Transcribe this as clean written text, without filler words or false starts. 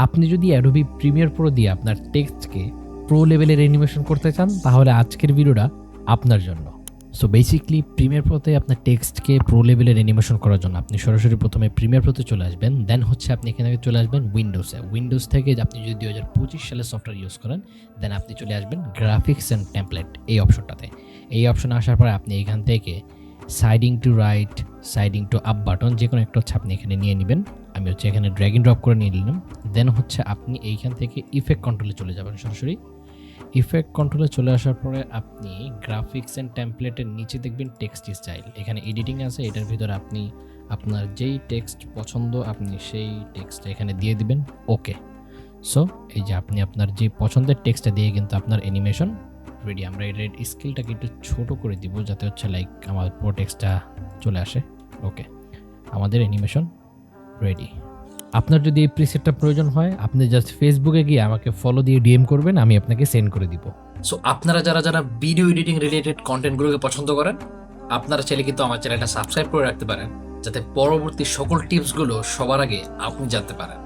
আপনি যদি Adobe Premiere Pro দিয়ে আপনার টেক্সটকে প্রো লেভেলের অ্যানিমেশন করতে চান তাহলে আজকের ভিডিওটা আপনার জন্য। সো বেসিকলি প্রিমিয়ার প্রোতে আপনার টেক্সটকে প্রো লেভেলের অ্যানিমেশন করার জন্য আপনি সরাসরি প্রথমে প্রিমিয়ার প্রোতে চলে আসবেন, দেন হচ্ছে আপনি এখানে চলে আসবেন উইন্ডোজ থেকে আপনি যদি 2025 সালে সফটওয়্যার ইউজ করেন দেন আপনি চলে আসবেন গ্রাফিক্স অ্যান্ড টেমপ্লেট এই অপশনটাতে। এই অপশনে আসার পরে আপনি এখান থেকে siding to right, siding to up button যে কোনো একটা হচ্ছে আপনি এখানে নিয়ে নেবেন। আমি হচ্ছে এখানে ড্র্যাগ এন্ড ড্রপ করে নিয়ে নিলাম। দেন হচ্ছে আপনি এইখান থেকে ইফেক্ট কন্ট্রোলে চলে যাবেন সরাসরি। ইফেক্ট কন্ট্রোলে চলে আসার পরে আপনি গ্রাফিক্স অ্যান্ড টেমপ্লেটের নিচে দেখবেন টেক্সট স্টাইল, এখানে এডিটিং আছে, এটার ভিতরে আপনি আপনার যেই টেক্সট পছন্দ আপনি সেই টেক্সটটা এখানে দিয়ে দিবেন। ওকে, সো এই যে আপনি আপনার যে পছন্দের টেক্সটটা দিয়ে কিন্তু আপনার অ্যানিমেশন রেডি। আমরা এই রেড স্কেলটাকে একটু ছোট করে দিব যাতে হচ্ছে লাইক আমার পুরো টেক্সটটা চলে আসে। ওকে, আমাদের অ্যানিমেশন রেডি। আপনার যদি এই প্রিসেটটা প্রয়োজন হয় আপনি জাস্ট ফেসবুকে গিয়ে আমাকে ফলো দিয়ে ডিএম করবেন, আমি আপনাকে সেন্ড করে দিব। সো আপনারা যারা যারা ভিডিও এডিটিং রিলেটেড কন্টেন্টগুলোকে পছন্দ করেন আপনারা চাইলে কিন্তু আমার চ্যানেলটা সাবস্ক্রাইব করে রাখতে পারেন যাতে পরবর্তী সকল টিপসগুলো সবার আগে আপনি জানতে পারেন।